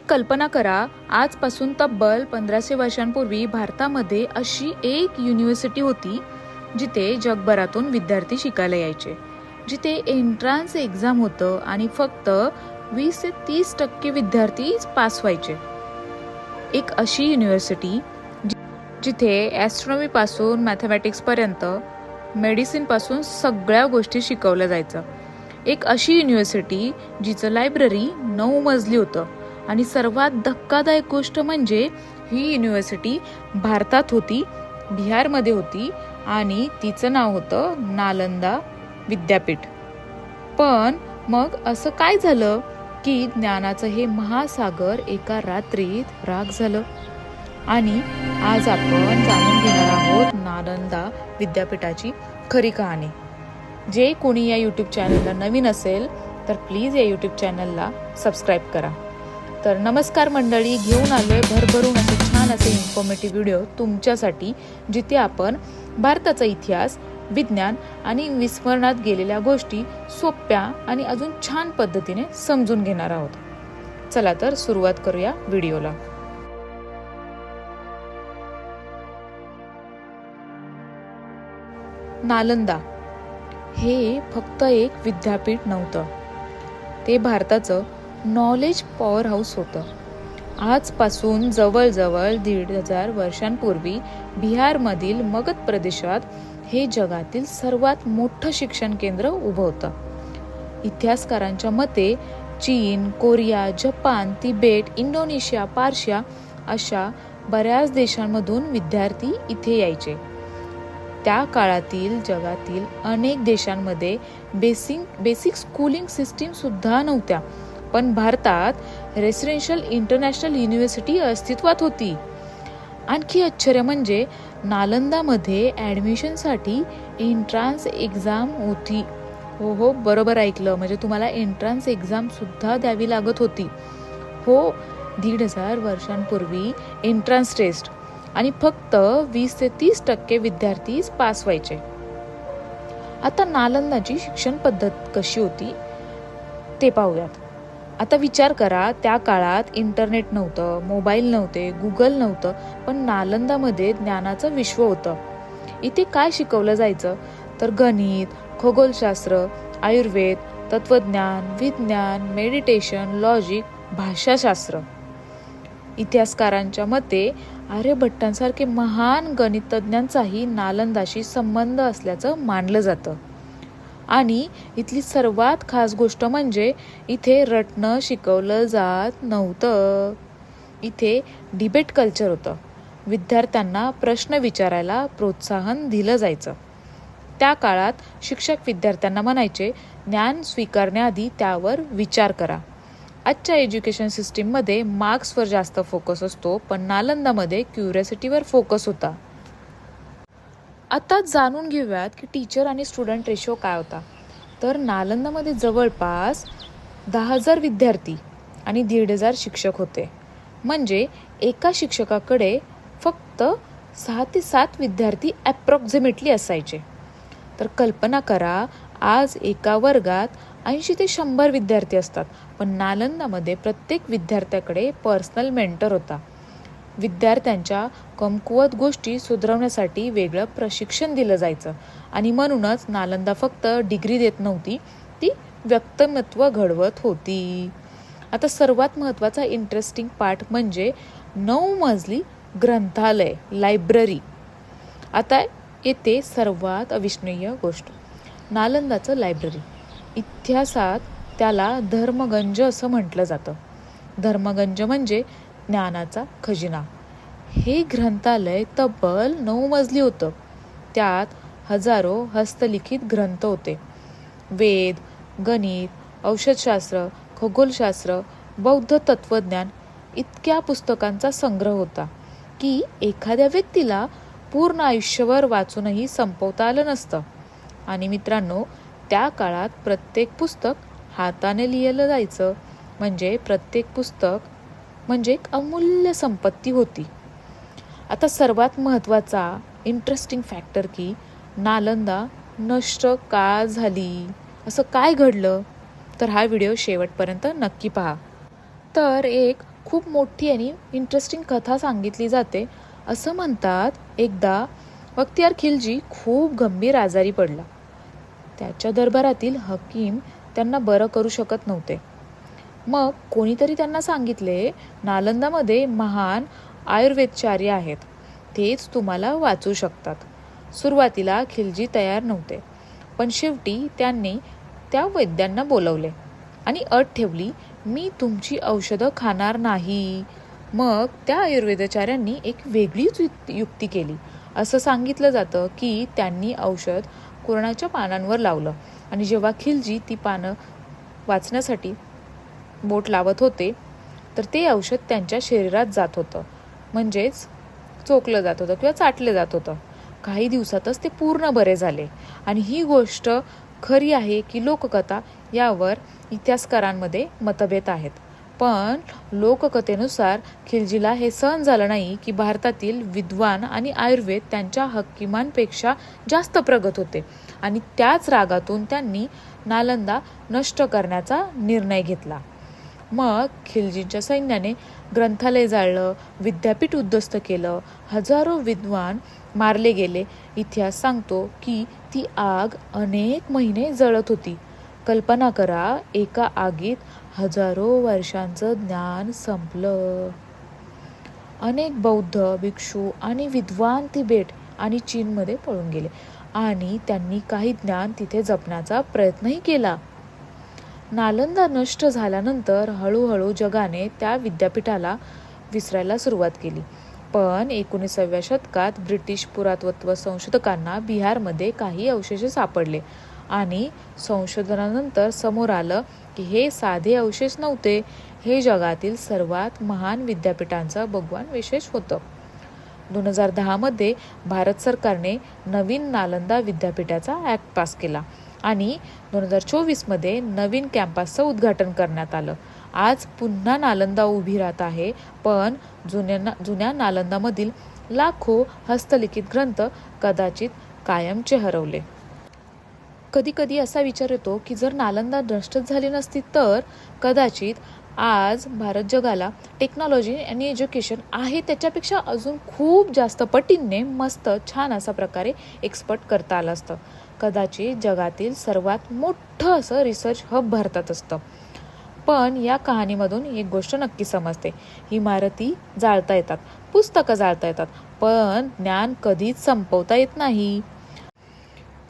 कल्पना करा, आजपासून तब्बल 1500 वर्षांपूर्वी भारतामध्ये अशी एक युनिव्हर्सिटी होती जिथे जगभरातून विद्यार्थी शिकायला यायचे, जिथे एंट्रन्स एक्झाम होतं आणि फक्त 20 ते 30% विद्यार्थी पास व्हायचे. एक अशी युनिव्हर्सिटी जिथे ॲस्ट्रॉनॉमी पासून मॅथमॅटिक्स पर्यंत, मेडिसिन पासून सगळ्या गोष्टी शिकवल्या जायचं. एक अशी युनिव्हर्सिटी जिचं लायब्ररी 9 मजली होतं आणि सर्वात धक्कादायक गोष्ट म्हणजे ही युनिव्हर्सिटी भारतात होती, बिहारमध्ये होती आणि तिचं नाव होतं नालंदा विद्यापीठ. पण मग असं काय झालं की ज्ञानाचं हे महासागर एका रात्रीत राख झालं? आणि आज आपण जाणून घेणार आहोत नालंदा विद्यापीठाची खरी कहाणी. जे कोणी या यूट्यूब चॅनलला नवीन असेल तर प्लीज या यूट्यूब चॅनलला सबस्क्राईब करा. तर नमस्कार मंडळी, घेऊन आलोय भरभरून असे छान असे इन्फॉर्मेटिव्ह व्हिडिओ तुमच्यासाठी, जिथे आपण भारताचा इतिहास, विज्ञान आणि विस्मरणात गेलेल्या गोष्टी सोप्या आणि अजून छान पद्धतीने समजून घेणार आहोत. चला तर सुरुवात करूया व्हिडिओला. नालंदा हे फक्त एक विद्यापीठ नव्हतं, ते भारताचं नॉलेज पॉवर हाऊस होतं. आजपासून जवळजवळ 1500 वर्षांपूर्वी बिहारमधील मगध प्रदेशात हे जगातील सर्वात मोठं शिक्षण केंद्र उभं होतं. इतिहासकारांच्या मते चीन, Korea, Japan, Tibet, Indonesia, Persia अशा बऱ्याच देशांमधून विद्यार्थी इथे यायचे. त्या काळातील जगातील अनेक देशांमध्ये बेसिक स्कूलिंग सिस्टीम सुद्धा नव्हत्या, पण भारतात रेसिडेन्शियल इंटरनॅशनल युनिव्हर्सिटी अस्तित्वात होती. आणखी आश्चर्य म्हणजे नालंदामध्ये ॲडमिशनसाठी एंट्रन्स एक्झाम होती. हो, बरोबर ऐकलं, म्हणजे तुम्हाला एंट्रन्स एक्झाम सुद्धा द्यावी लागत होती. हो, 1500 वर्षांपूर्वी एंट्रन्स टेस्ट आणि फक्त 20 ते 30% विद्यार्थी पास व्हायचे. आता नालंदाची शिक्षण पद्धत कशी होती ते पाहूयात. आता विचार करा, त्या काळात इंटरनेट नव्हतं, मोबाईल नव्हते, गुगल नव्हतं, पण नालंदामध्ये ज्ञानाचं विश्व होतं. इथे काय शिकवलं जायचं तर गणित, खगोलशास्त्र, आयुर्वेद, तत्वज्ञान, विज्ञान, मेडिटेशन, लॉजिक, भाषाशास्त्र. इतिहासकारांच्या मते आर्यभट्टांसारखे महान गणितज्ञांचाही नालंदाशी संबंध असल्याचं मानलं जातं. आणि इथली सर्वात खास गोष्ट म्हणजे इथे रटणं शिकवलं जात नव्हतं. इथे डिबेट कल्चर होतं. विद्यार्थ्यांना प्रश्न विचारायला प्रोत्साहन दिलं जायचं. त्या काळात शिक्षक विद्यार्थ्यांना म्हणायचे, ज्ञान स्वीकारण्याआधी त्यावर विचार करा. आजच्या एज्युकेशन सिस्टीममध्ये मार्क्सवर जास्त फोकस असतो, पण नालंदामध्ये क्युरिओसिटीवर फोकस होता. आता जाणून घेऊयात की टीचर आणि स्टुडंट रेशो काय होता. तर नालंदामध्ये जवळपास 10,000 विद्यार्थी आणि 1,500 शिक्षक होते. म्हणजे एका शिक्षकाकडे फक्त 6 ते 7 विद्यार्थी ॲप्रॉक्झिमेटली असायचे. तर कल्पना करा, आज एका वर्गात 80 ते 100 विद्यार्थी असतात, पण नालंदामध्ये प्रत्येक विद्यार्थ्याकडे पर्सनल मेंटर होता. विद्यार्थ्यांच्या कमकुवत गोष्टी सुधारवण्यासाठी वेगळं प्रशिक्षण दिलं जायचं. आणि म्हणूनच नालंदा फक्त डिग्री देत नव्हती, ती व्यक्तिमत्व घडवत होती. आता सर्वात महत्त्वाचा इंटरेस्टिंग पार्ट म्हणजे 9 मजली ग्रंथालय, लायब्ररी. आता येते सर्वात अविस्मरणीय गोष्ट, नालंदाचं लायब्ररी. इतिहासात त्याला धर्मगंज असं म्हटलं जातं. धर्मगंज म्हणजे ज्ञानाचा खजिना. हे ग्रंथालय तब्बल 9 मजली होतं. त्यात हजारो हस्तलिखित ग्रंथ होते. वेद, गणित, औषधशास्त्र, खगोलशास्त्र, बौद्ध तत्वज्ञान इतक्या पुस्तकांचा संग्रह होता की एखाद्या व्यक्तीला पूर्ण आयुष्यभर वाचूनही संपवता आलं नसतं. आणि मित्रांनो, त्या काळात प्रत्येक पुस्तक हाताने लिहिलं जायचं, म्हणजे प्रत्येक पुस्तक म्हणजे एक अमूल्य संपत्ती होती. आता सर्वात महत्त्वाचा इंटरेस्टिंग फॅक्टर की नालंदा नष्ट का झाली, असं काय घडलं, तर हा व्हिडिओ शेवटपर्यंत नक्की पहा. तर एक खूप मोठी आणि इंटरेस्टिंग कथा सांगितली जाते. असं म्हणतात एकदा बख्तियार खिलजी खूप गंभीर आजारी पडला. त्याच्या दरबारातील हकीम त्यांना बरं करू शकत नव्हते. मग कोणीतरी त्यांना सांगितले, नालंदामध्ये महान आयुर्वेदचार्य आहेत, तेच तुम्हाला वाचू शकतात. सुरुवातीला खिलजी तयार नव्हते, पण शेवटी त्यांनी त्या वैद्यांना बोलवले आणि अट ठेवली, मी तुमची औषधं खाणार नाही. मग त्या आयुर्वेदाचार्यांनी एक वेगळीच युक्ती केली. असं सांगितलं जातं की त्यांनी औषध कुरणाच्या पानांवर लावलं आणि जेव्हा खिलजी ती पानं वाचण्यासाठी बोट लावत होते तर ते औषध त्यांच्या शरीरात जात होतं, म्हणजेच चोखलं जात होतं किंवा चाटलं जात होतं. काही दिवसातच ते पूर्ण बरे झाले. आणि ही गोष्ट खरी आहे की लोककथा यावर इतिहासकारांमध्ये मतभेद आहेत. पण लोककथेनुसार खिलजीला हे सहन झालं नाही की भारतातील विद्वान आणि आयुर्वेद त्यांच्या हकीमांपेक्षा जास्त प्रगत होते आणि त्याच रागातून त्यांनी नालंदा नष्ट करण्याचा निर्णय घेतला. मग खिलजीच्या सैन्याने ग्रंथालय जाळलं, विद्यापीठ उद्ध्वस्त केलं, हजारो विद्वान मारले गेले. इतिहास सांगतो की ती आग अनेक महिने जळत होती. कल्पना करा, एका आगीत हजारो वर्षांचं ज्ञान संपलं. अनेक बौद्ध भिक्षू आणि विद्वान तिबेट आणि चीनमध्ये पळून गेले आणि त्यांनी काही ज्ञान तिथे जपण्याचा प्रयत्नही केला. नालंदा नष्ट झाल्यानंतर हळूहळू जगाने त्या विद्यापीठाला विसरायला सुरुवात केली. पण 19व्या शतकात ब्रिटिश पुरातत्व संशोधकांना बिहारमध्ये काही अवशेष सापडले आणि संशोधनानंतर समोर आलं की हे साधे अवशेष नव्हते, हे जगातील सर्वात महान विद्यापीठांचं भगवान विशेष होतं. 2010 मध्ये भारत सरकारने नवीन नालंदा विद्यापीठाचा ॲक्ट पास केला आणि 2024 मध्ये नवीन कॅम्पसचं उद्घाटन करण्यात आलं. आज पुन्हा नालंदा उभी राहत आहे, पण जुन्या नालंदामधील लाखो हस्तलिखित ग्रंथ कदाचित कायमचे हरवले. कधी कधी असा विचार येतो की जर नालंदा नष्टच झाली नसती तर कदाचित आज भारत जगाला टेक्नॉलॉजी आणि एज्युकेशन आहे त्याच्यापेक्षा अजून खूप जास्त पटींनी मस्त छान असा प्रकारे एक्सपर्ट करता आलं असतं. कदाचित जगातील सर्वात मोठं असं रिसर्च हब भारतात असतं. पण या कहाणीमधून एक गोष्ट नक्की समजते, इमारती जाळता येतात, पुस्तकं जाळता येतात, पण ज्ञान कधीच संपवता येत नाही.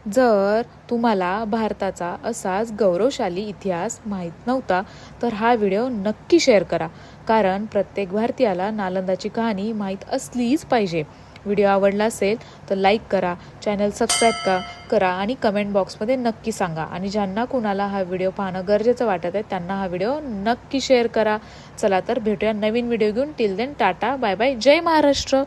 जर तुम्हाला भारताचा असाच गौरवशाली इतिहास माहीत नव्हता तर हा व्हिडिओ नक्की शेअर करा, कारण प्रत्येक भारतीयाला नालंदाची कहाणी माहीत असलीच पाहिजे. व्हिडिओ आवडला असेल तर लाईक करा, चॅनल सबस्क्राईब करा आणि कमेंट बॉक्समध्ये नक्की सांगा. आणि ज्यांना कुणाला हा व्हिडिओ पाहणं गरजेचं वाटत आहे त्यांना हा व्हिडिओ नक्की शेअर करा. चला तर भेटूया नवीन व्हिडिओ घेऊन. Till then tata, bye bye, जय महाराष्ट्र.